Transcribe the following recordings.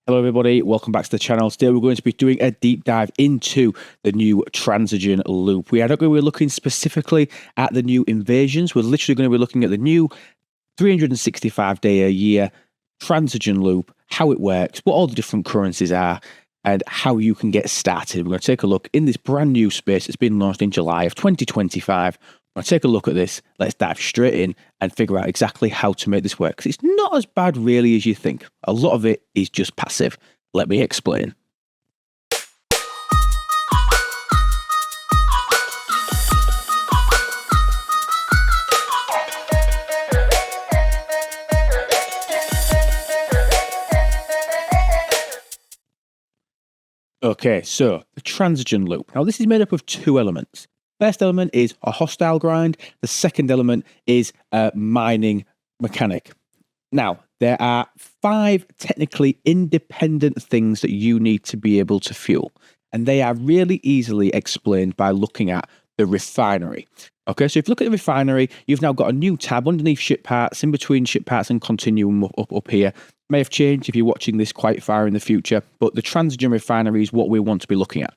Hello everybody, welcome back to the channel. Today we're going to be doing a deep dive into the new Transogen loop. We are not going to be looking specifically at the new invasions. We're literally going to be looking at the new 365-day a year Transogen loop, how it works, what all the different currencies are, and how you can get started. We're going to take a look in this brand new space that's been launched in July of 2025. We're going to take a look at this. Let's dive straight in and figure out exactly how to make this work. Because it's not as bad really as you think. A lot of it is just passive. Let me explain. Okay, so the Transogen loop. Now this is made up of two elements. First element is a hostile grind. The second element is a mining mechanic. Now, there are 5 technically independent things that you need to be able to fuel, and they are really easily explained by looking at the refinery. Okay, so if you look at the refinery, you've now got a new tab underneath ship parts, in between ship parts and continuum up here. May have changed if you're watching this quite far in the future, but the Transogen refinery is what we want to be looking at.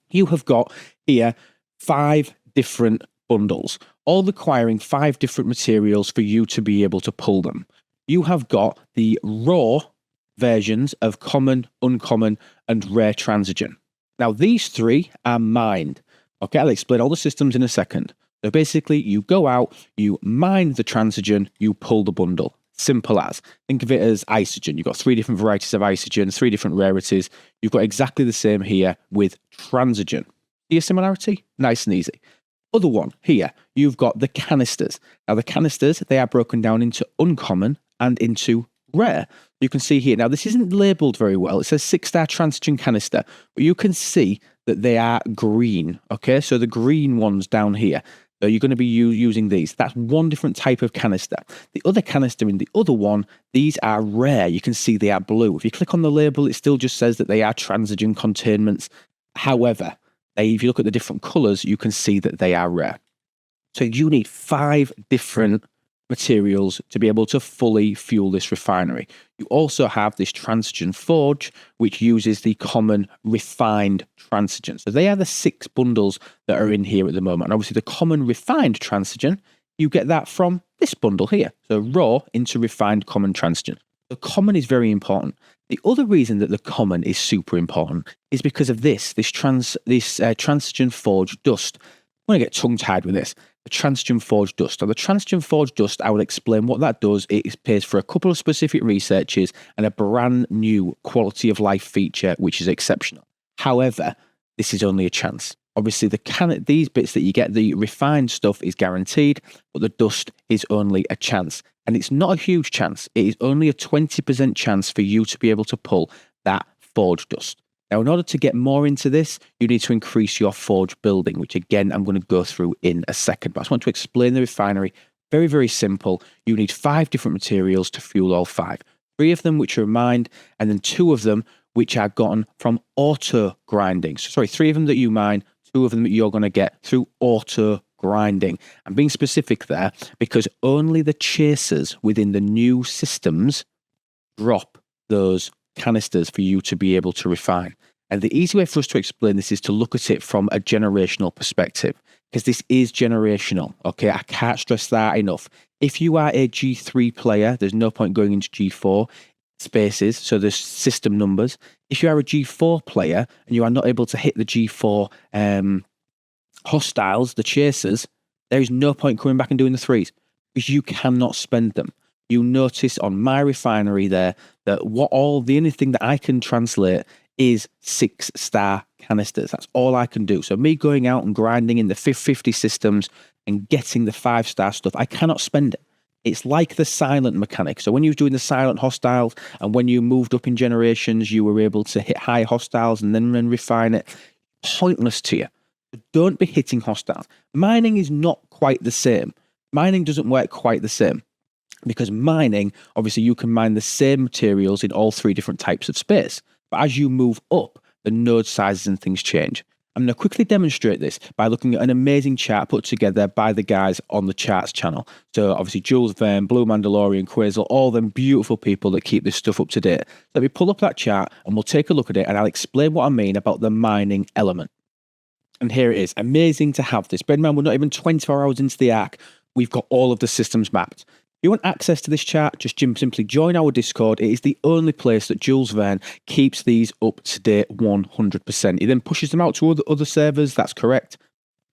You have got here 5 different bundles, all requiring 5 different materials for you to be able to pull them. You have got the raw versions of common, uncommon, and rare Transogen. Now, these 3 are mined. Okay, I'll explain all the systems in a second. So basically, you go out, you mine the Transogen, you pull the bundle. Simple as. Think of it as isogen. You've got 3 different varieties of isogen, 3 different rarities. You've got exactly the same here with Transogen. See a similarity? Nice and easy. Other one here, you've got the canisters. Now the canisters, they are broken down into uncommon and into rare. You can see here, now this isn't labelled very well. It says 6-star Transogen canister, but you can see that they are green. Okay, so the green ones down here. So you're going to be using these. That's one different type of canister. The other canister in the other one, these are rare. You can see they are blue. If you click on the label, it still just says that they are Transogen containments. However, if you look at the different colours, you can see that they are rare. So you need 5 different materials to be able to fully fuel this refinery. You also have this Transogen forge, which uses the common refined Transogen. So they are the 6 bundles that are in here at the moment. And obviously the common refined Transogen, you get that from this bundle here. So raw into refined common Transogen. The common is very important. The other reason that the common is super important is because of this Transogen forge dust. I'm going to get tongue-tied with this. The Transogen forge dust. Now, the Transogen forge dust, I will explain what that does. It pays for a couple of specific researches and a brand new quality of life feature, which is exceptional. However, this is only a chance. Obviously, these bits that you get, the refined stuff is guaranteed, but the dust is only a chance. And it's not a huge chance. It is only a 20% chance for you to be able to pull that forge dust. Now, in order to get more into this, you need to increase your forge building, which again, I'm going to go through in a second. But I just want to explain the refinery. Very, very simple. You need 5 different materials to fuel all 5. 3 of them which are mined, and then 2 of them which are gotten from auto grinding. So, sorry, 3 of them that you mine, 2 of them that you're going to get through auto grinding. I'm being specific there because only the chasers within the new systems drop those canisters for you to be able to refine. And the easy way for us to explain this is to look at it from a generational perspective, because this is generational. Okay, I can't stress that enough. If you are a G3 player, there's no point going into G4 spaces, so there's system numbers. If you are a G4 player and you are not able to hit the G4 hostiles, the chasers, there is no point coming back and doing the 3s because you cannot spend them. You notice on my refinery there that the only thing that I can translate is 6-star canisters. That's all I can do. So me going out and grinding in the 50 systems and getting the 5-star stuff, I cannot spend it. It's like the silent mechanic. So when you were doing the silent hostiles and when you moved up in generations, you were able to hit high hostiles and then refine it. Pointless to you. Don't be hitting hostiles. Mining is not quite the same. Mining doesn't work quite the same. Because mining, obviously you can mine the same materials in all 3 different types of space. But as you move up, the node sizes and things change. I'm going to quickly demonstrate this by looking at an amazing chart put together by the guys on the charts channel. So obviously Jules Verne, Blue Mandalorian, Quasar, all them beautiful people that keep this stuff up to date. Let me pull up that chart and we'll take a look at it and I'll explain what I mean about the mining element. And here it is. Amazing to have this. Bear in mind, we're not even 24 hours into the arc. We've got all of the systems mapped. If you want access to this chart, just simply join our Discord. It is the only place that Jules Verne keeps these up to date 100%. He then pushes them out to other servers, that's correct.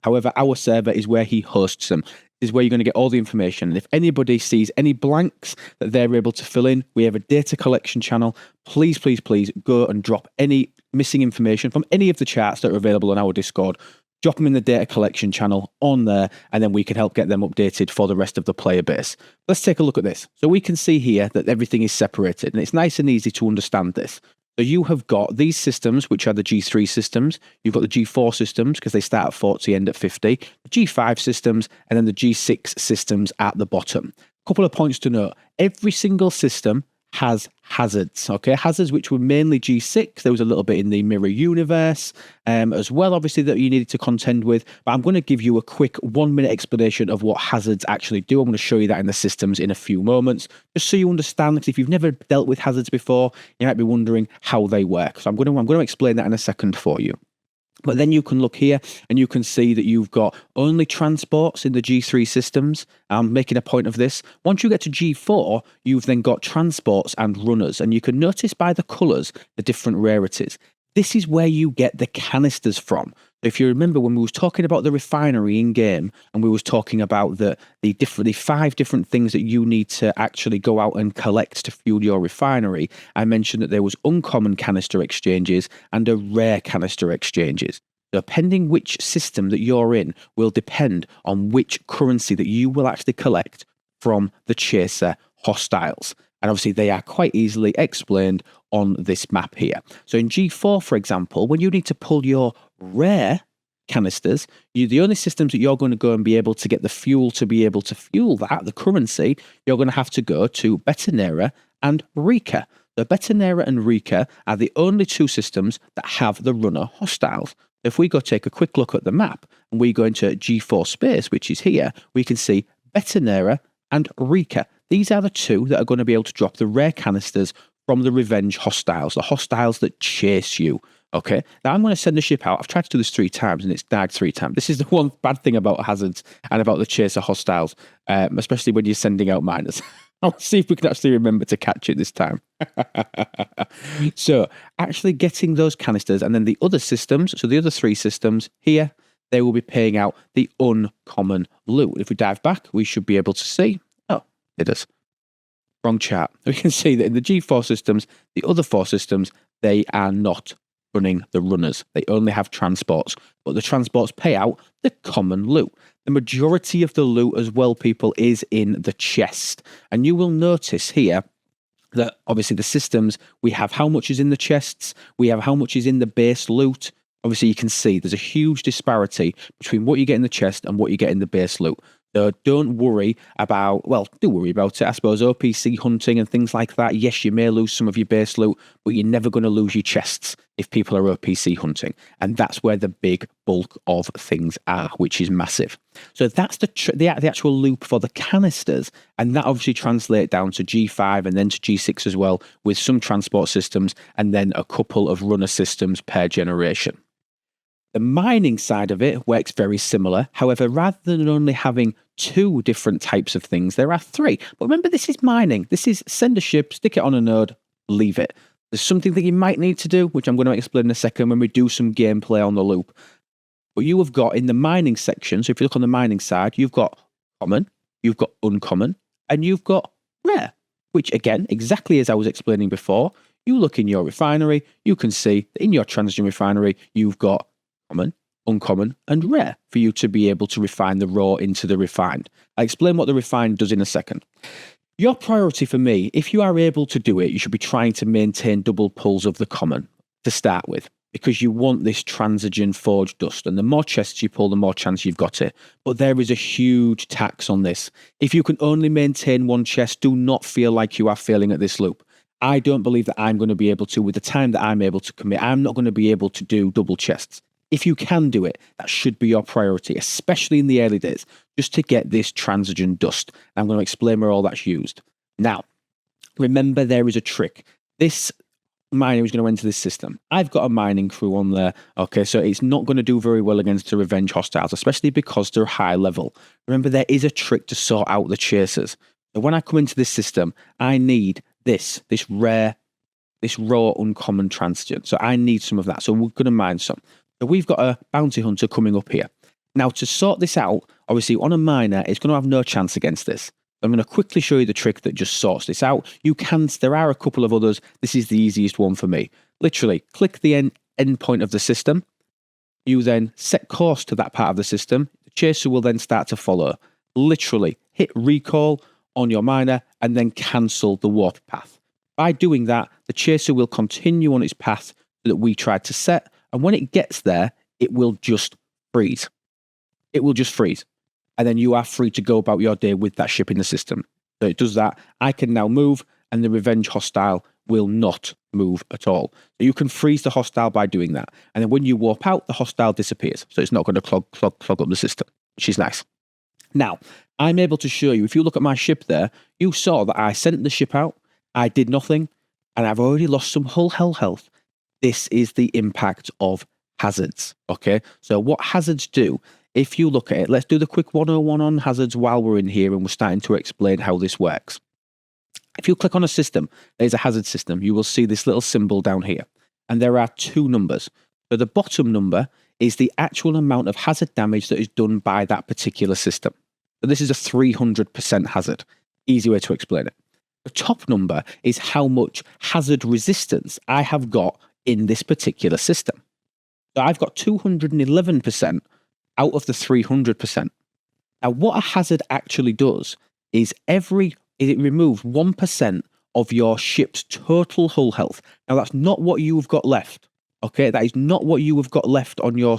However, our server is where he hosts them. This is where you're going to get all the information. And if anybody sees any blanks that they're able to fill in, we have a data collection channel. Please, please, please go and drop any missing information from any of the charts that are available on our Discord. Drop them in the data collection channel on there, and then we can help get them updated for the rest of the player base. Let's take a look at this. So we can see here that everything is separated, and it's nice and easy to understand this. So you have got these systems, which are the G3 systems. You've got the G4 systems, because they start at 40, end at 50. The G5 systems, and then the G6 systems at the bottom. A couple of points to note. Every single system has hazards, okay? Hazards which were mainly G6. There was a little bit in the mirror universe as well, obviously, that you needed to contend with. But I'm going to give you a quick 1 minute explanation of what hazards actually do. I'm going to show you that in the systems in a few moments, just so you understand, because if you've never dealt with hazards before, you might be wondering how they work. So I'm going to explain that in a second for you. But then you can look here and you can see that you've got only transports in the G3 systems. I'm making a point of this. Once you get to G4, you've then got transports and runners. And you can notice by the colours the different rarities. This is where you get the canisters from. If you remember when we was talking about the refinery in game, and we was talking about the 5 different things that you need to actually go out and collect to fuel your refinery, I mentioned that there was uncommon canister exchanges and a rare canister exchanges. Depending which system that you're in will depend on which currency that you will actually collect from the chaser hostiles. And obviously they are quite easily explained on this map here. So in G4, for example, when you need to pull your rare canisters, the only systems that you're going to go and be able to get the fuel to be able to fuel that, the currency, you're going to have to go to Betanera and Rika. The Betanera and Rika are the only 2 systems that have the runner hostiles. If we go take a quick look at the map and we go into G4 space, which is here, we can see Betanera and Rika. These are the 2 that are going to be able to drop the rare canisters from the revenge hostiles, the hostiles that chase you. Okay, now I'm going to send the ship out. I've tried to do this 3 times and it's died 3 times. This is the one bad thing about hazards and about the chaser hostiles, especially when you're sending out miners. I'll see if we can actually remember to catch it this time. So actually getting those canisters, and then the other systems, so the other 3 systems here, they will be paying out the uncommon loot. If we dive back, we should be able to see. Oh, it is. Wrong chart. We can see that in the G4 systems, the other 4 systems, they are not running the runners. They only have transports, but the transports pay out the common loot. The majority of the loot as well, people, is in the chest. And you will notice here that obviously the systems, we have how much is in the chests, we have how much is in the base loot. Obviously you can see there's a huge disparity between what you get in the chest and what you get in the base loot. So don't worry about, well, do worry about it, I suppose, OPC hunting and things like that. Yes, you may lose some of your base loot, but you're never going to lose your chests if people are OPC hunting. And that's where the big bulk of things are, which is massive. So that's the actual loop for the canisters. And that obviously translates down to G5 and then to G6 as well, with some transport systems and then a couple of runner systems per generation. The mining side of it works very similar. However, rather than only having 2 different types of things, there are 3. But remember, this is mining. This is send a ship, stick it on a node, leave it. There's something that you might need to do, which I'm going to explain in a second when we do some gameplay on the loop. But you have got in the mining section, so if you look on the mining side, you've got common, you've got uncommon, and you've got rare, which again, exactly as I was explaining before, you look in your refinery, you can see that in your Transogen refinery, you've got common, uncommon, and rare for you to be able to refine the raw into the refined. I'll explain what the refined does in a second. Your priority for me, if you are able to do it, you should be trying to maintain double pulls of the common to start with, because you want this Transogen forged dust, and the more chests you pull, the more chance you've got it. But there is a huge tax on this. If you can only maintain 1 chest, do not feel like you are failing at this loop. I don't believe that I'm going to be able to, with the time that I'm able to commit, I'm not going to be able to do double chests. if you can do it, that should be your priority, especially in the early days, just to get this Transogen dust. I'm going to explain where all that's used. Now, remember there is a trick. This miner is going to enter this system. I've got a mining crew on there. Okay, so it's not going to do very well against the revenge hostiles, especially because they're high level. Remember, there is a trick to sort out the chasers. So when I come into this system, I need this raw uncommon Transogen. So I need some of that. So we're going to mine some. So we've got a bounty hunter coming up here. Now, to sort this out, obviously on a miner, it's going to have no chance against this. I'm going to quickly show you the trick that just sorts this out. There are a couple of others. This is the easiest one for me. Literally, click the end point of the system. You then set course to that part of the system. The chaser will then start to follow. Literally, hit recall on your miner and then cancel the warp path. By doing that, the chaser will continue on its path that we tried to set. And when it gets there, it will just freeze. It will just freeze. And then you are free to go about your day with that ship in the system. So it does that. I can now move, and the revenge hostile will not move at all. So you can freeze the hostile by doing that. And then when you warp out, the hostile disappears. So it's not going to clog up the system, which is nice. Now, I'm able to show you, if you look at my ship there, you saw that I sent the ship out, I did nothing, and I've already lost some hull health. This is the impact of hazards, okay? So what hazards do, if you look at it, let's do the quick 101 on hazards while we're in here and we're starting to explain how this works. If you click on a system, there's a hazard system, you will see this little symbol down here. And there are two numbers. So the bottom number is the actual amount of hazard damage that is done by that particular system. So this is a 300% hazard. Easy way to explain it. The top number is how much hazard resistance I have got in this particular system. So I've got 211% out of the 300%. Now, what a hazard actually does is it removes 1% of your ship's total hull health. Now, that's not what you've got left. Okay, that is not what you have got left on your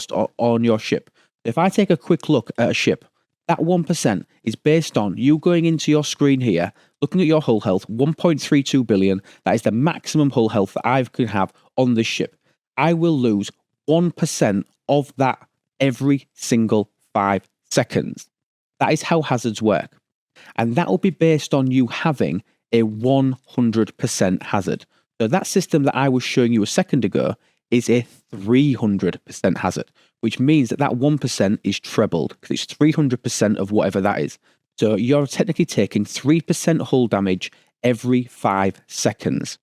ship. If I take a quick look at a ship, that 1% is based on you going into your screen here, looking at your hull health, 1.32 billion. That is the maximum hull health that I can have on this ship. I will lose 1% of that every single 5 seconds. That is how hazards work. And that will be based on you having a 100% hazard. So that system that I was showing you a second ago is a 300% hazard, which means that 1% is trebled because it's 300% of whatever that is. So you're technically taking 3% hull damage every 5 seconds.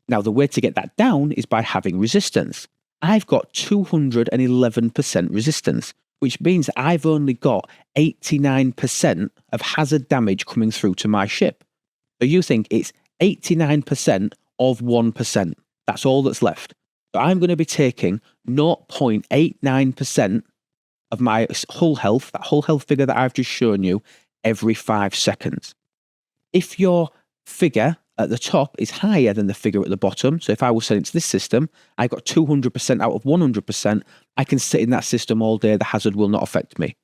Now, the way to get that down is by having resistance. I've got 211% resistance, which means I've only got 89% of hazard damage coming through to my ship. So you think it's 89% of 1%. That's all that's left. So I'm going to be taking 0.89% of my hull health, that hull health figure that I've just shown you, every 5 seconds. If your figure at the top is higher than the figure at the bottom, so if I was set into this system, I got 200% out of 100%, I can sit in that system all day, the hazard will not affect me.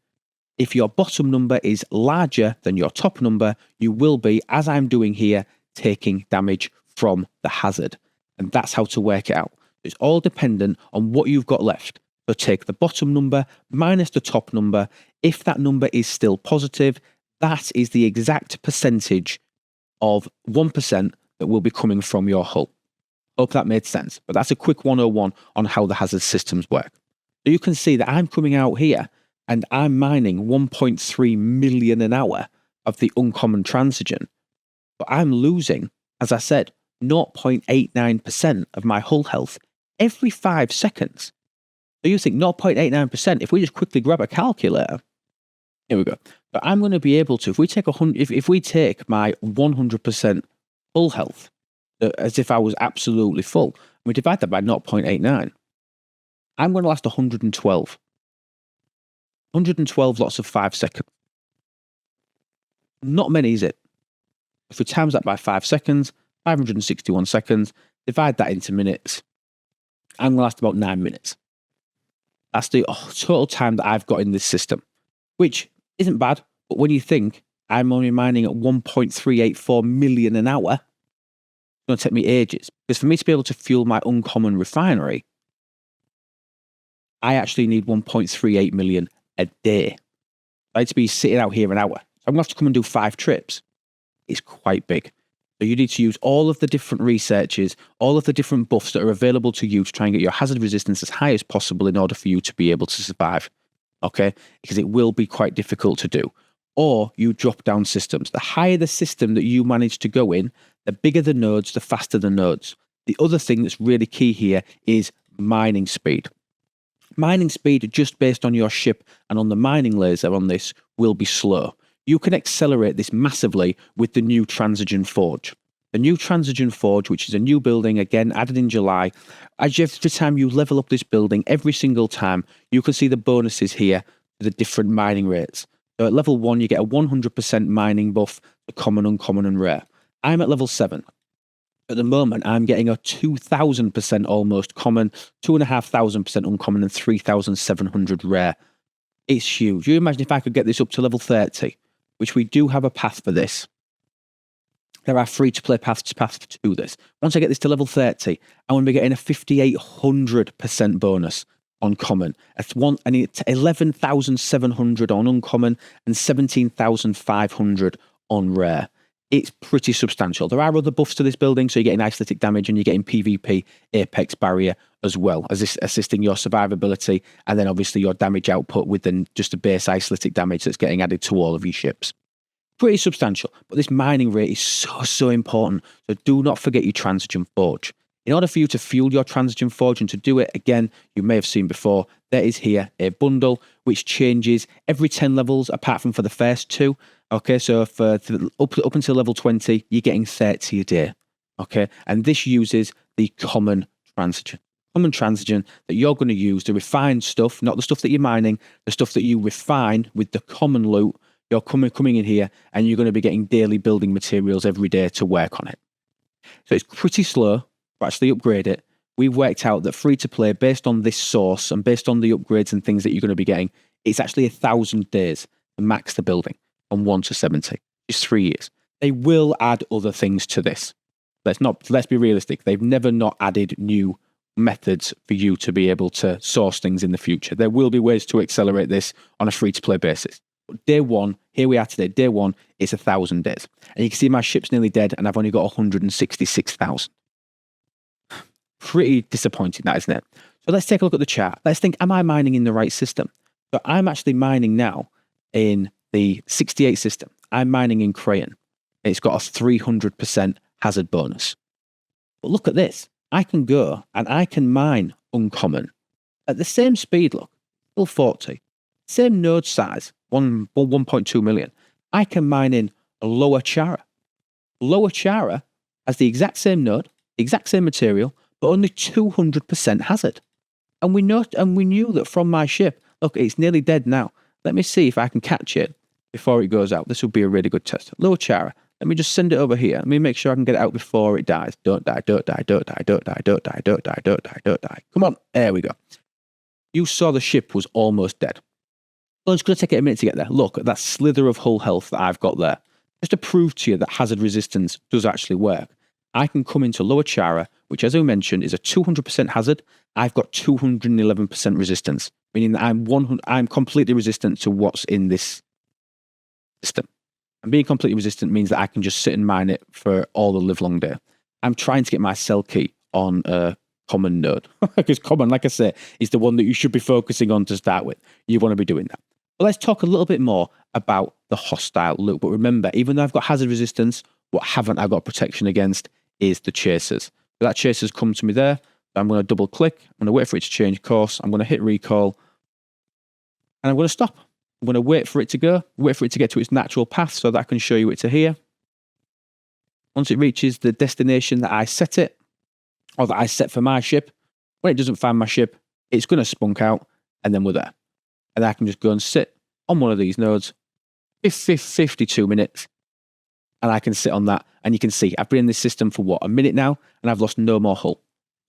If your bottom number is larger than your top number, you will be, as I'm doing here, taking damage from the hazard. And that's how to work it out. It's all dependent on what you've got left. So take the bottom number minus the top number. If that number is still positive, that is the exact percentage of 1% that will be coming from your hull. Hope that made sense. But that's a quick 101 on how the hazard systems work. So you can see that I'm coming out here and I'm mining 1.3 million an hour of the uncommon Transogen. But I'm losing, as I said, 0.89% of my hull health every 5 seconds. So you think 0.89%, if we just quickly grab a calculator, here we go. But I'm going to be able to, if we take my 100% full health, as if I was absolutely full, and we divide that by 0.89, I'm going to last 112. 112 lots of 5 seconds. Not many, is it? If we times that by 5 seconds, 561 seconds, divide that into minutes, I'm going to last about 9 minutes. That's the total time that I've got in this system, which isn't bad, but when you think I'm only mining at 1.384 million an hour, it's going to take me ages. Because for me to be able to fuel my uncommon refinery, I actually need 1.38 million a day. I need to be sitting out here an hour. So I'm going to have to come and do 5 trips. It's quite big. So you need to use all of the different researches, all of the different buffs that are available to you to try and get your hazard resistance as high as possible in order for you to be able to survive. Okay? Because it will be quite difficult to do. Or you drop down systems. The higher the system that you manage to go in, the bigger the nodes, the faster the nodes. The other thing that's really key here is mining speed. Mining speed, just based on your ship and on the mining laser on this, will be slow. You can accelerate this massively with the new Transogen Forge. The new Transogen Forge, which is a new building, again, added in July. Every time you level up this building, every single time, you can see the bonuses here for the different mining rates. So at level 1, you get a 100% mining buff, the common, uncommon, and rare. I'm at level 7. At the moment, I'm getting a 2,000% almost common, 2,500% uncommon, and 3,700 rare. It's huge. You imagine if I could get this up to level 30, which we do have a path for this. There are free-to-play paths to this. Once I get this to level 30, I'm going to be getting a 5,800% bonus on common. I need 11,700 on uncommon and 17,500 on rare. It's pretty substantial. There are other buffs to this building, so you're getting isolytic damage and you're getting PvP Apex barrier as well, as this assisting your survivability, and then obviously your damage output with just the base isolytic damage that's getting added to all of your ships. Pretty substantial, but this mining rate is so important, so do not forget your Transogen Forge. In order for you to fuel your Transogen Forge and to do it, again, you may have seen before, there is here a bundle which changes every 10 levels apart from for the first 2. Okay, so for up until level 20, you're getting 30 a day. Okay, and this uses the common Transogen. Common Transogen that you're going to use, the refined stuff, not the stuff that you're mining, the stuff that you refine with the common loot. You're coming in here and you're going to be getting daily building materials every day to work on it. So it's pretty slow to actually upgrade it. We've worked out that free to play, based on this source and based on the upgrades and things that you're going to be getting, it's actually 1,000 days to max the building from 1 to 70. It's 3 years. They will add other things to this. Let's be realistic. They've never not added new methods for you to be able to source things in the future. There will be ways to accelerate this on a free to play basis. But day 1, here we are today, day 1, it's 1,000 days. And you can see my ship's nearly dead and I've only got 166,000. Pretty disappointing, that, isn't it? So let's take a look at the chart. Let's think, am I mining in the right system? So I'm actually mining now in the 68 system. I'm mining in Crayon. It's got a 300% hazard bonus. But look at this. I can go and I can mine uncommon at the same speed, look, still 40. Same node size, 1.2 million. I can mine in a Lower Chara. Lower Chara has the exact same node, exact same material, but only 200% hazard. And we knew that from my ship. Look, it's nearly dead now. Let me see if I can catch it before it goes out. This would be a really good test. Lower Chara. Let me just send it over here. Let me make sure I can get it out before it dies. Don't die, don't die, don't die, don't die, don't die, don't die, don't die, don't die. Come on. There we go. You saw the ship was almost dead. Well, it's going to take it a minute to get there. Look at that slither of hull health that I've got there. Just to prove to you that hazard resistance does actually work, I can come into Lower Chara, which, as I mentioned, is a 200% hazard. I've got 211% resistance, meaning that I'm completely resistant to what's in this system. And being completely resistant means that I can just sit and mine it for all the live long day. I'm trying to get my cell key on a common node. Because common, like I say, is the one that you should be focusing on to start with. You want to be doing that. But let's talk a little bit more about the hostile loot. But remember, even though I've got hazard resistance, what haven't I got protection against is the chasers. So that chaser's come to me there. I'm going to double click. I'm going to wait for it to change course. I'm going to hit recall. And I'm going to stop. I'm going to wait for it to go, wait for it to get to its natural path so that I can show you it to here. Once it reaches the destination that I set it, or that I set for my ship, when it doesn't find my ship, it's going to spunk out, and then we're there. And I can just go and sit on one of these nodes, 52 minutes, and I can sit on that, and you can see I've been in this system for a minute now, and I've lost no more hull.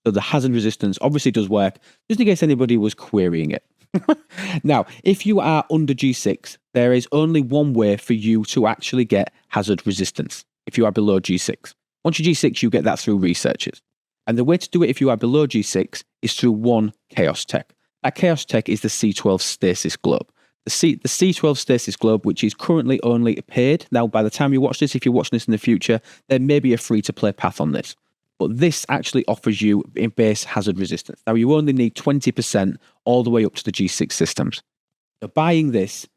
So the hazard resistance obviously does work, just in case anybody was querying it. Now, if you are under G6, there is only one way for you to actually get hazard resistance. If you are below G6. Once you're G6, you get that through researchers. And the way to do it if you are below G6 is through one chaos tech. That Chaos Tech is the C12 Stasis Globe. The C12 Stasis Globe, which is currently only paid. Now, by the time you watch this, if you're watching this in the future, there may be a free-to-play path on this. But this actually offers you in base hazard resistance. Now, you only need 20% all the way up to the G6 systems. So buying this,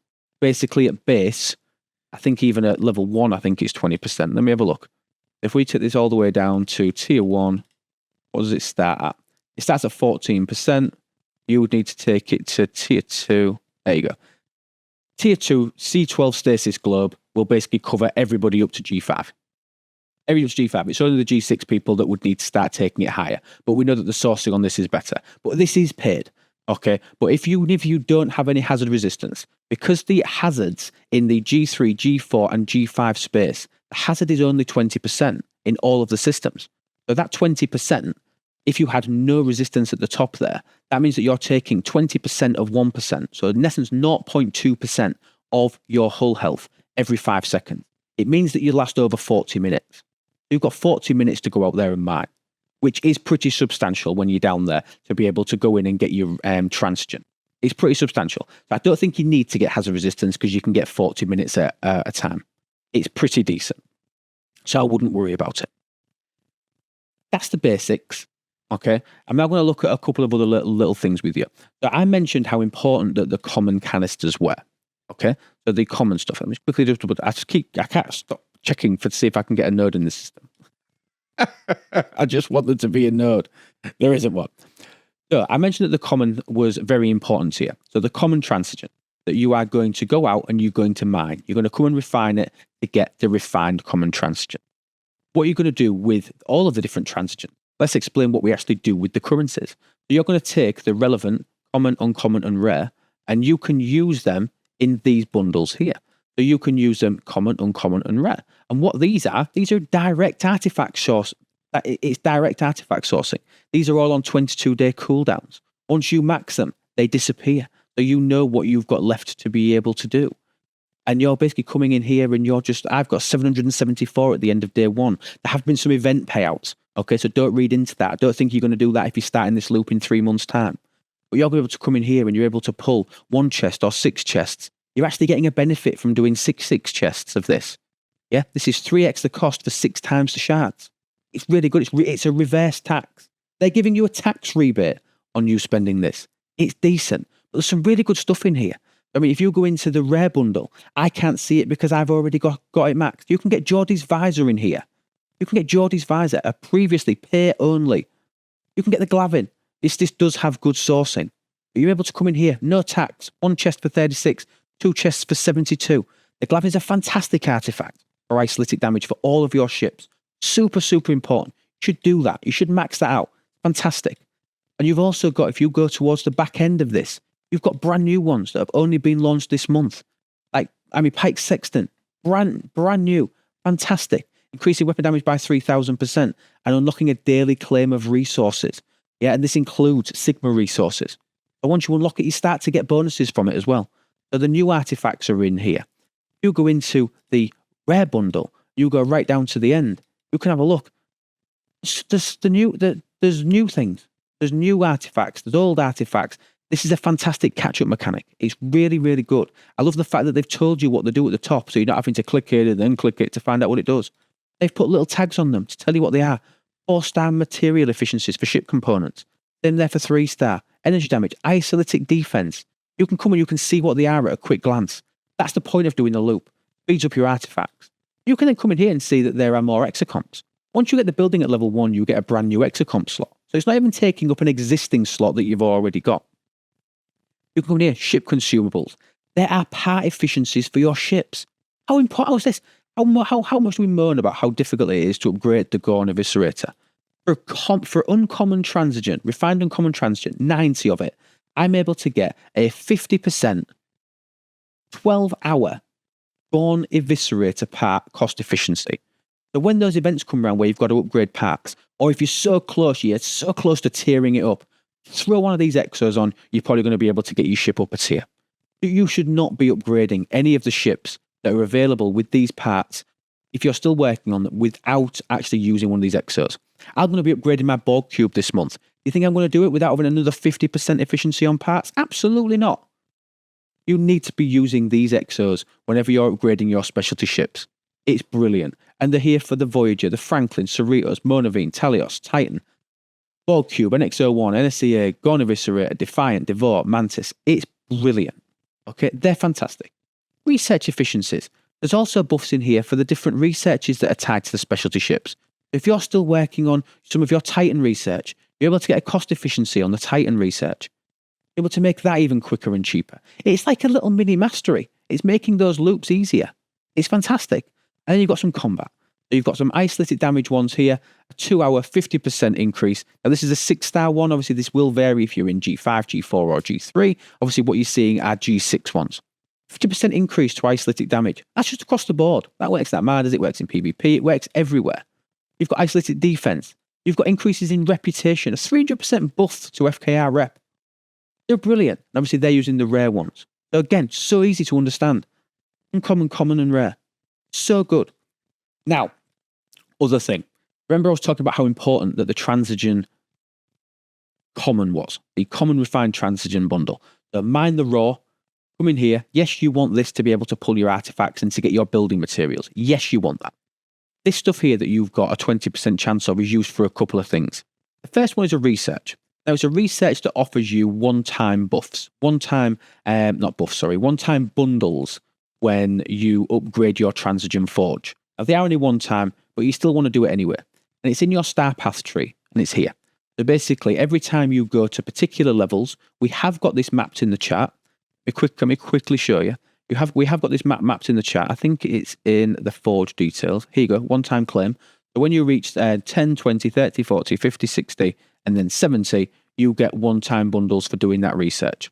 basically at base, I think even at level 1, I think it's 20%. Let me have a look. If we take this all the way down to tier 1, what does it start at? It starts at 14%. You would need to take it to tier 2. There you go. Tier 2 C12 Stasis Globe will basically cover everybody up to G5. Everybody up to G5. It's only the G6 people that would need to start taking it higher. But we know that the sourcing on this is better. But this is paid. Okay. But if you don't have any hazard resistance, because the hazards in the G3, G4, and G5 space, the hazard is only 20% in all of the systems. So that 20%, if you had no resistance at the top there, that means that you're taking 20% of 1%. So in essence, 0.2% of your hull health every 5 seconds. It means that you last over 40 minutes. You've got 40 minutes to go out there and mine, which is pretty substantial when you're down there to be able to go in and get your Transogen. It's pretty substantial. So I don't think you need to get hazard resistance because you can get 40 minutes at a time. It's pretty decent. So I wouldn't worry about it. That's the basics. Okay, I'm now going to look at a couple of other little things with you. So I mentioned how important that the common canisters were. Okay, so the common stuff. I'm just quickly I can't stop checking to see if I can get a node in the system. I just want there to be a node. There isn't one. So I mentioned that the common was very important here. So the common transogen that you are going to go out and you're going to mine. You're going to come and refine it to get the refined common transogen. What are you going to do with all of the different transogens? Let's explain what we actually do with the currencies. So you're going to take the relevant, common, uncommon, and rare, and you can use them in these bundles here. So you can use them common, uncommon, and rare. And what these are direct artifact source. It's direct artifact sourcing. These are all on 22-day cooldowns. Once you max them, they disappear. So you know what you've got left to be able to do. And you're basically coming in here and I've got 774 at the end of day 1. There have been some event payouts. Okay, so don't read into that. I don't think you're going to do that if you're starting this loop in 3 months' time. But you're able to come in here and you're able to pull 1 chest or 6 chests. You're actually getting a benefit from doing 6 chests of this. Yeah, this is 3x the cost for 6 times the shards. It's really good. It's a reverse tax. They're giving you a tax rebate on you spending this. It's decent. But there's some really good stuff in here. I mean, if you go into the rare bundle, I can't see it because I've already got it maxed. You can get Geordie's Visor in here. You can get Geordie's Visor, a previously pay only. You can get the Glavin. This does have good sourcing. But you're able to come in here, no tax, 1 chest for 36, 2 chests for 72. The Glavin is a fantastic artifact for isolytic damage for all of your ships. Super, super important. You should do that. You should max that out. Fantastic. And you've also got, if you go towards the back end of this, you've got brand new ones that have only been launched this month. Pike Sexton, brand new, fantastic. Increasing weapon damage by 3,000% and unlocking a daily claim of resources. Yeah, and this includes Sigma resources. But once you unlock it, you start to get bonuses from it as well. So the new artifacts are in here. You go into the rare bundle, you go right down to the end. You can have a look. There's new things. There's new artifacts. There's old artifacts. This is a fantastic catch-up mechanic. It's really, really good. I love the fact that they've told you what they do at the top, so you're not having to click it and then click it to find out what it does. They've put little tags on them to tell you what they are. 4-star material efficiencies for ship components. Then there for 3-star. Energy damage, isolytic defense. You can come and you can see what they are at a quick glance. That's the point of doing the loop. Speeds up your artifacts. You can then come in here and see that there are more exocomps. Once you get the building at level 1, you get a brand new exocomp slot. So it's not even taking up an existing slot that you've already got. You can come in here, ship consumables. There are part efficiencies for your ships. How important is this? How much do we moan about how difficult it is to upgrade the Gorn Eviscerator? For uncommon transogen, refined uncommon transogen, 90 of it, I'm able to get a 50% 12-hour Gorn Eviscerator part cost efficiency. So when those events come around where you've got to upgrade parts, or if you're so close to tearing it up, throw one of these exos on, you're probably going to be able to get your ship up a tier. You should not be upgrading any of the ships that are available with these parts if you're still working on them without actually using one of these exos. I'm going to be upgrading my Borg Cube this month You think I'm going to do it without having another 50% efficiency on parts? Absolutely not. You need to be using these exos whenever you're upgrading your specialty ships. It's brilliant. And they're here for the Voyager, the Franklin, Cerritos, Monavine, Talios, Titan, Borg Cube, NX-01, NSCA, Gorn Eviscerator, Defiant, Devour, Mantis. It's brilliant. Okay, they're fantastic. Research efficiencies. There's also buffs in here for the different researches that are tied to the specialty ships. If you're still working on some of your Titan research, you're able to get a cost efficiency on the Titan research. You're able to make that even quicker and cheaper. It's like a little mini mastery. It's making those loops easier. It's fantastic. And then you've got some combat. So you've got some isolated damage ones here, a 2-hour 50% increase. Now this is a 6-star one. Obviously this will vary if you're in G5, G4 or G3. Obviously what you're seeing are G6 ones. 50% increase to isolated damage. That's just across the board. That works at Marders, it works in PvP, it works everywhere. You've got isolated defense. You've got increases in reputation, a 300% buff to FKR rep. They're brilliant. And obviously they're using the rare ones. So again, so easy to understand. Uncommon, common and rare. So good. Now, other thing. Remember I was talking about how important that the Transogen common was. The common refined Transogen bundle. So mine the raw. Come in here. Yes, you want this to be able to pull your artifacts and to get your building materials. Yes, you want that. This stuff here that you've got a 20% chance of is used for a couple of things. The first one is a research. Now, it's a research that offers you one-time buffs. One-time bundles when you upgrade your Transogen Forge. Now, they are only one time, but you still want to do it anyway. And it's in your star path tree, and it's here. So basically, every time you go to particular levels, we have got this mapped in the chart. Let me quickly show you. We have got this map mapped in the chat. I think it's in the Forge details. Here you go, one-time claim. So when you reach 10, 20, 30, 40, 50, 60, and then 70, you get one-time bundles for doing that research.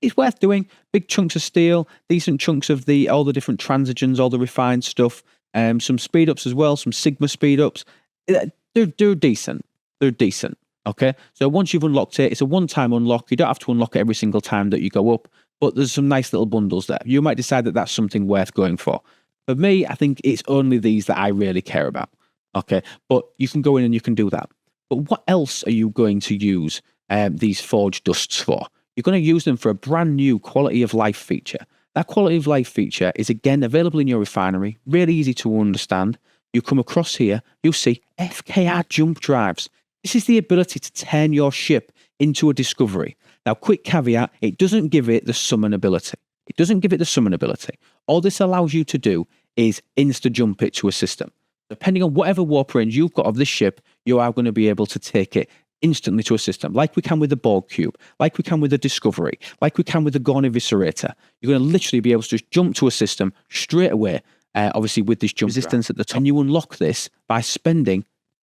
It's worth doing. Big chunks of steel, decent chunks of all the different transogens, all the refined stuff, some speed-ups as well, some Sigma speed-ups. They're decent. They're decent, okay? So once you've unlocked it, it's a one-time unlock. You don't have to unlock it every single time that you go up. But there's some nice little bundles there. You might decide that that's something worth going for. For me, I think it's only these that I really care about. Okay, but you can go in and you can do that. But what else are you going to use these Forge Dusts for? You're going to use them for a brand new quality of life feature. That quality of life feature is again available in your refinery, really easy to understand. You come across here, you'll see FKR jump drives. This is the ability to turn your ship into a discovery. Now, quick caveat, it doesn't give it the summon ability. It doesn't give it the summon ability. All this allows you to do is insta-jump it to a system. Depending on whatever warp range you've got of this ship, you are going to be able to take it instantly to a system, like we can with the Borg Cube, like we can with the Discovery, like we can with the Gorn Eviscerator. You're going to literally be able to just jump to a system straight away, obviously with this jump resistance at the top. And you unlock this by spending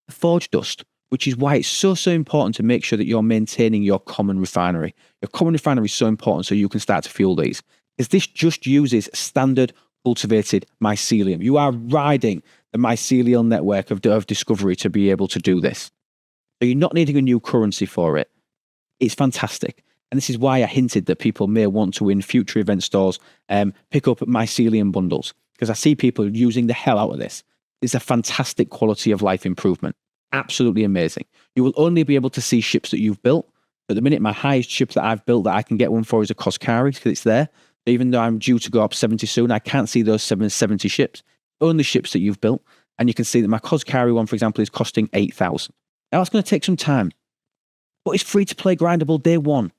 the Forge Dust, which is why it's so important to make sure that you're maintaining your common refinery. Your common refinery is so important so you can start to fuel these. Because this just uses standard cultivated mycelium. You are riding the mycelial network of Discovery to be able to do this. So you're not needing a new currency for it. It's fantastic. And this is why I hinted that people may want to, in future event stores, pick up mycelium bundles. Because I see people using the hell out of this. It's a fantastic quality of life improvement. Absolutely amazing. You will only be able to see ships that you've built. At the minute, my highest ship that I've built that I can get one for is a Koskari, because it's there. Even though I'm due to go up 70 soon, I can't see those 70 ships. Only ships that you've built. And you can see that my Koskari one, for example, is costing 8,000. Now, that's going to take some time. But it's free to play grindable day one.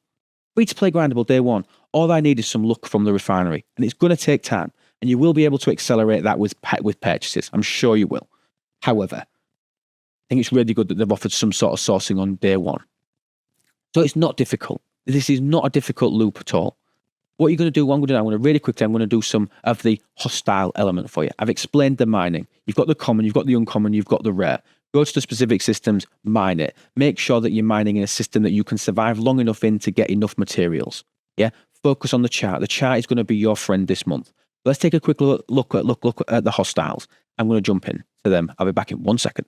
Free to play grindable day one. All I need is some luck from the refinery. And it's going to take time. And you will be able to accelerate that with purchases. I'm sure you will. However, I think it's really good that they've offered some sort of sourcing on day one. So it's not difficult. This is not a difficult loop at all. What you're going to do, I'm going to really quickly, I'm going to do some of the hostile element for you. I've explained the mining. You've got the common, you've got the uncommon, you've got the rare. Go to the specific systems, mine it. Make sure that you're mining in a system that you can survive long enough in to get enough materials. Yeah, focus on the chart. The chart is going to be your friend this month. Let's take a quick look at the hostiles. I'm going to jump in to them. I'll be back in 1 second.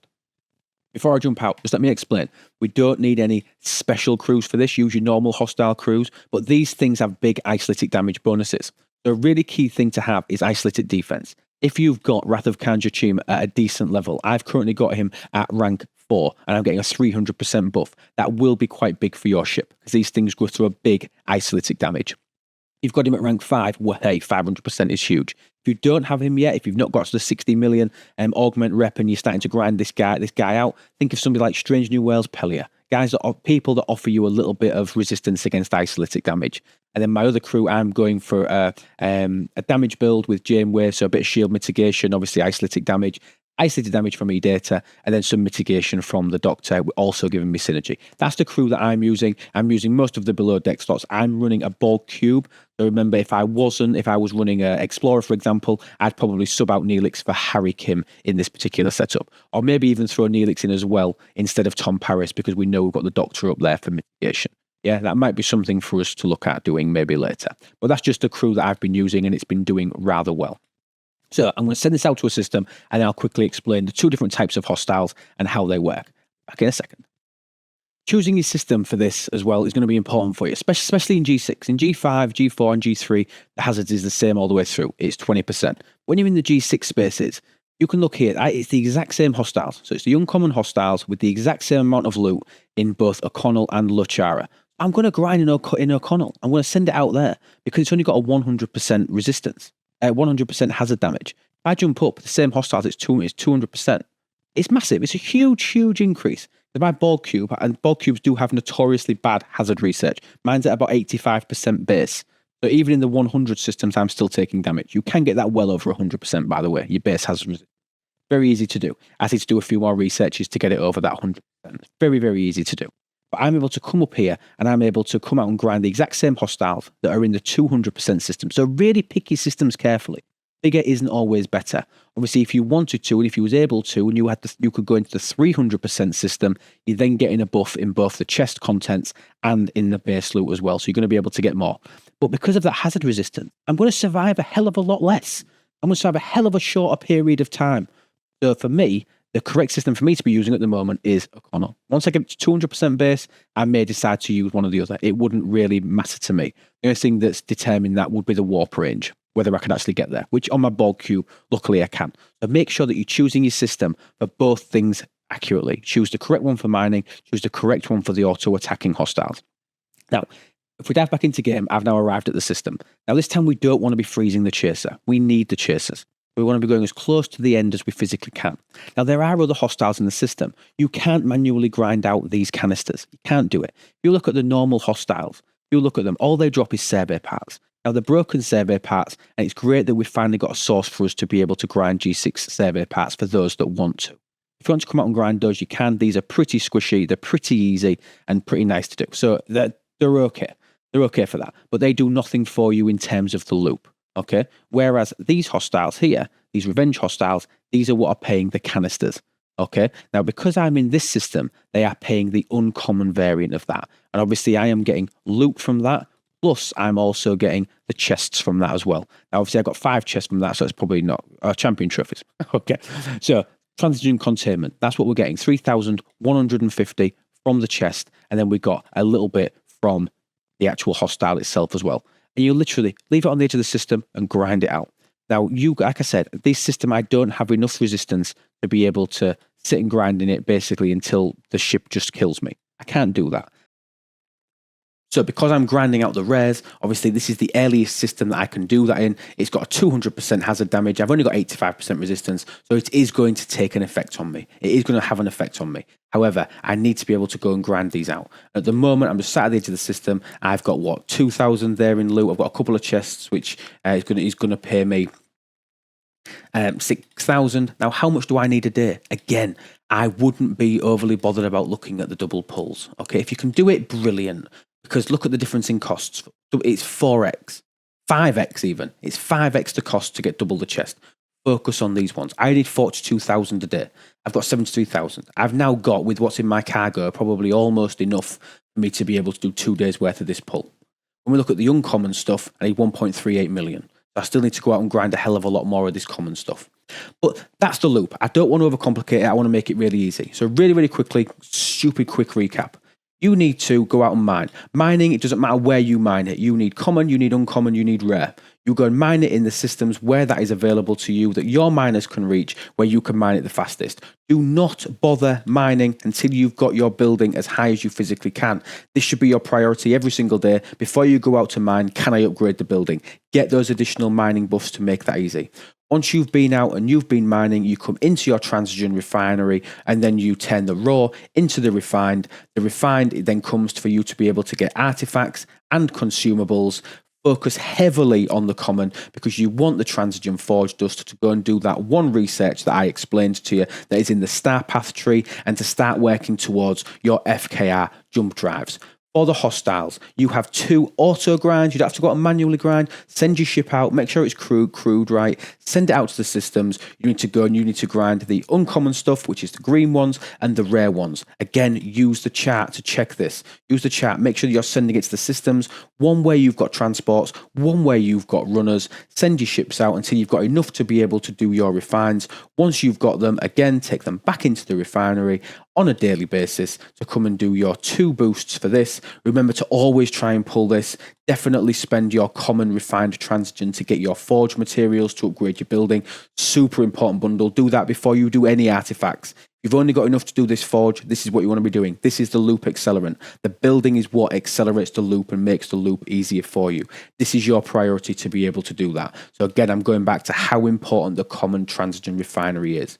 Before I jump out, just let me explain. We don't need any special crews for this. Use your normal hostile crews, but these things have big isolated damage bonuses. The really key thing to have is isolated defense. If you've got Wrath of Khan Jachim at a decent level, I've currently got him at rank 4 and I'm getting a 300% buff, that will be quite big for your ship because these things go through a big isolytic damage. You've got him at rank 5, well, hey, 500% is huge. If you don't have him yet, if you've not got to the 60 million augment rep and you're starting to grind this guy out, think of somebody like Strange New Worlds, Pelia. Guys that are people that offer you a little bit of resistance against isolytic damage. And then my other crew, I'm going for a damage build with Janeway, so a bit of shield mitigation, obviously isolated damage from E-Data, and then some mitigation from the Doctor, also giving me synergy. That's the crew that I'm using. I'm using most of the below deck slots. I'm running a Borg cube. So remember, if I was running an Explorer, for example, I'd probably sub out Neelix for Harry Kim in this particular setup. Or maybe even throw Neelix in as well instead of Tom Paris, because we know we've got the Doctor up there for mitigation. Yeah, that might be something for us to look at doing maybe later. But that's just the crew that I've been using, and it's been doing rather well. So I'm going to send this out to a system, and I'll quickly explain the two different types of hostiles and how they work. Back in a second. Choosing your system for this as well is going to be important for you, especially in G6. In G5, G4, and G3, the hazards is the same all the way through. It's 20%. When you're in the G6 spaces, you can look here. It's the exact same hostiles. So it's the uncommon hostiles with the exact same amount of loot in both O'Connell and Luchara. I'm going to grind in O'Connell. I'm going to send it out there because it's only got a 100% resistance. 100% hazard damage. If I jump up, the same hostiles, it's 200%. It's massive. It's a huge, huge increase. My Borg cube, and Borg cubes do have notoriously bad hazard research. Mine's at about 85% base. So even in the 100 systems, I'm still taking damage. You can get that well over 100%, by the way. Your base hazard resistance. Very easy to do. I need to do a few more researches to get it over that 100%. Very, very easy to do. But I'm able to come up here and I'm able to come out and grind the exact same hostiles that are in the 200% system. So really pick your systems carefully. Bigger isn't always better. Obviously, if you wanted to, and if you was able to, and you could go into the 300% system, you're then getting a buff in both the chest contents and in the base loot as well. So you're going to be able to get more. But because of that hazard resistance, I'm going to survive a hell of a lot less. I'm going to survive a hell of a shorter period of time. So for me, the correct system for me to be using at the moment is O'Connell. Once I get to 200% base, I may decide to use one or the other. It wouldn't really matter to me. The only thing that's determined that would be the warp range, whether I can actually get there, which on my Borg cube, luckily I can. So make sure that you're choosing your system for both things accurately. Choose the correct one for mining, choose the correct one for the auto-attacking hostiles. Now, if we dive back into game, I've now arrived at the system. Now, this time we don't want to be freezing the chaser. We need the chasers. We want to be going as close to the end as we physically can. Now, there are other hostiles in the system. You can't manually grind out these canisters. You can't do it. If you look at the normal hostiles, you look at them, all they drop is survey parts. Now, they're broken survey parts, and it's great that we've finally got a source for us to be able to grind G6 survey parts for those that want to. If you want to come out and grind those, you can. These are pretty squishy, they're pretty easy, and pretty nice to do. So they're okay. They're okay for that. But they do nothing for you in terms of the loop. Okay, whereas these hostiles here, these revenge hostiles, these are what are paying the canisters. Okay, now because I'm in this system, they are paying the uncommon variant of that. And obviously I am getting loot from that, plus I'm also getting the chests from that as well. Now obviously I got 5 chests from that, so it's probably not champion trophies. Okay, so Transogen containment, that's what we're getting, 3,150 from the chest, and then we got a little bit from the actual hostile itself as well. And you literally leave it on the edge of the system and grind it out. Now, like I said, this system, I don't have enough resistance to be able to sit and grind in it basically until the ship just kills me. I can't do that. So because I'm grinding out the rares, obviously this is the earliest system that I can do that in. It's got a 200% hazard damage. I've only got 85% resistance, so it is going to take an effect on me. It is going to have an effect on me. However, I need to be able to go and grind these out. At the moment, I'm just sat at the edge of the system. I've got, 2,000 there in loot. I've got a couple of chests, which is going to pay me 6,000. Now, how much do I need a day? Again, I wouldn't be overly bothered about looking at the double pulls. Okay, if you can do it, brilliant. Because look at the difference in costs. It's 4x, 5x even. It's 5x the cost to get double the chest. Focus on these ones. I did 42,000 a day. I've got 73,000. I've now got, with what's in my cargo, probably almost enough for me to be able to do 2 days worth of this pull. When we look at the uncommon stuff, I need 1.38 million. I still need to go out and grind a hell of a lot more of this common stuff. But that's the loop. I don't want to overcomplicate it. I want to make it really easy. So really, really quickly, stupid quick recap. You need to go out and mine. Mining, it doesn't matter where you mine it. You need common, you need uncommon, you need rare. You go and mine it in the systems where that is available to you, that your miners can reach, where you can mine it the fastest. Do not bother mining until you've got your building as high as you physically can. This should be your priority every single day. Before you go out to mine, can I upgrade the building? Get those additional mining buffs to make that easy. Once you've been out and you've been mining, you come into your Transogen refinery and then you turn the raw into the refined. The refined, it then comes for you to be able to get artifacts and consumables. Focus heavily on the common because you want the Transogen Forge Dust to go and do that one research that I explained to you that is in the star path tree and to start working towards your FKR jump drives. For the hostiles, you have 2 auto grinds. You'd have to go out and manually grind, send your ship out, make sure it's crewed right, send it out to the systems. You need to go and you need to grind the uncommon stuff, which is the green ones, and the rare ones. Again, use the chart to check this. Use the chart, make sure that you're sending it to the systems. One where you've got transports, one where you've got runners. Send your ships out until you've got enough to be able to do your refines. Once you've got them, again, take them back into the refinery on a daily basis to come and do your 2 boosts for this. Remember to always try and pull this. Definitely spend your common refined Transogen to get your forge materials to upgrade your building. Super important bundle. Do that before you do any artifacts. You've only got enough to do this forge. This is what you want to be doing. This is the loop accelerant. The building is what accelerates the loop and makes the loop easier for you. This is your priority to be able to do that. So again, I'm going back to how important the common Transogen refinery is.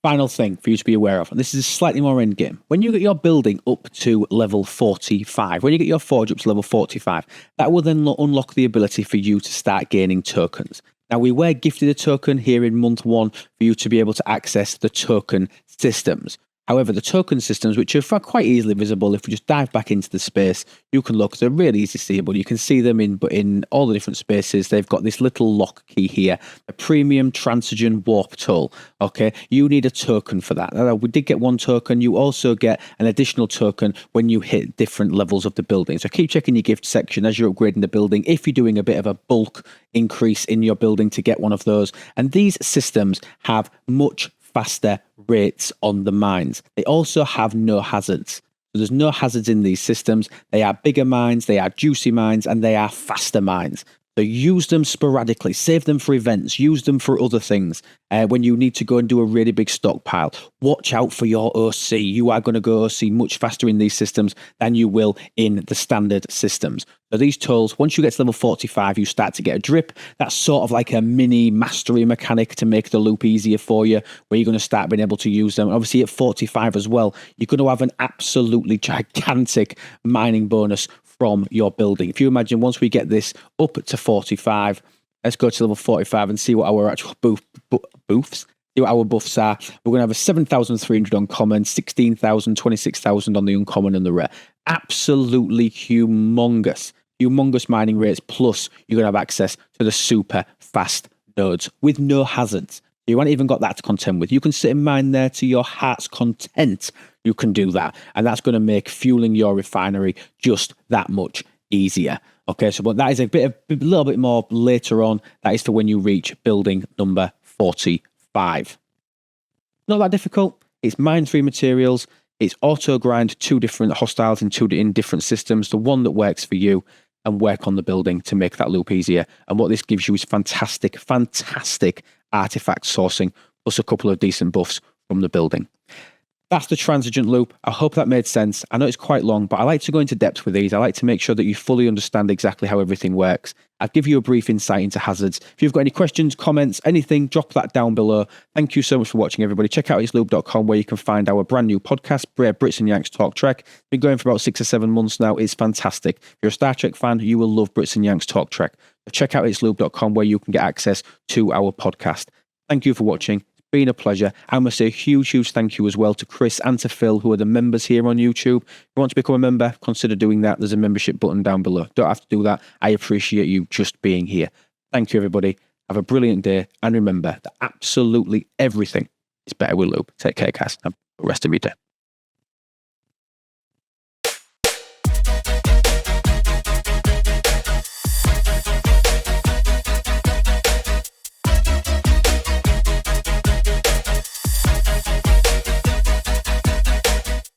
Final thing for you to be aware of, and this is slightly more end game. When you get your building up to level 45, when you get your forge up to level 45, that will then unlock the ability for you to start gaining tokens. Now, we were gifted a token here in month 1 for you to be able to access the token systems. However, the token systems, which are quite easily visible, if we just dive back into the space, you can look, they're really easy seeable. You can see them in all the different spaces. They've got this little lock key here, a premium Transogen warp tool. Okay, you need a token for that. We did get 1 token. You also get an additional token when you hit different levels of the building. So keep checking your gift section as you're upgrading the building, if you're doing a bit of a bulk increase in your building to get one of those. And these systems have much faster rates on the mines. They also have no hazards. So there's no hazards in these systems. They are bigger mines, they are juicy mines, and they are faster mines. So use them sporadically, save them for events, use them for other things. When you need to go and do a really big stockpile, watch out for your OC. You are going to go OC much faster in these systems than you will in the standard systems. So these tools, once you get to level 45, you start to get a drip. That's sort of like a mini mastery mechanic to make the loop easier for you, where you're going to start being able to use them. Obviously at 45 as well, you're going to have an absolutely gigantic mining bonus from your building. If you imagine, once we get this up to 45, let's go to level 45 and see what our actual buffs, see what our buffs are. We're going to have a 7,300 on common, 16,000, 26,000 on the uncommon and the rare. Absolutely humongous mining rates. Plus, you're going to have access to the super fast nodes with no hazards. You haven't even got that to contend with. You can sit and mine there to your heart's content. You can do that. And that's going to make fueling your refinery just that much easier. Okay, so but that is a little bit more later on. That is for when you reach building number 45. Not that difficult. It's mine 3 materials. It's auto grind 2 different hostiles in different systems. The one that works for you, and work on the building to make that loop easier. And what this gives you is fantastic artifact sourcing, plus a couple of decent buffs from the building. That's the Transogen loop. I hope that made sense. I know it's quite long, but I like to go into depth with these. I like to make sure that you fully understand exactly how everything works. I'll give you a brief insight into hazards. If you've got any questions, comments, anything, drop that down below. Thank you so much for watching, everybody. Check out itslube.com, where you can find our brand new podcast, Brits and Yanks Talk Trek. It's been going for about 6 or 7 months now. It's fantastic. If you're a Star Trek fan, you will love Brits and Yanks Talk Trek. Check out itslube.com, where you can get access to our podcast. Thank you for watching. Been a pleasure. I must say a huge thank you as well to Chris and to Phil, who are the members here on YouTube. If you want to become a member, consider doing that. There's a membership button down below. Don't have to do that. I appreciate you just being here. Thank you, everybody. Have a brilliant day. And remember that absolutely everything is better with lube. Take care, guys. Have the rest of your day.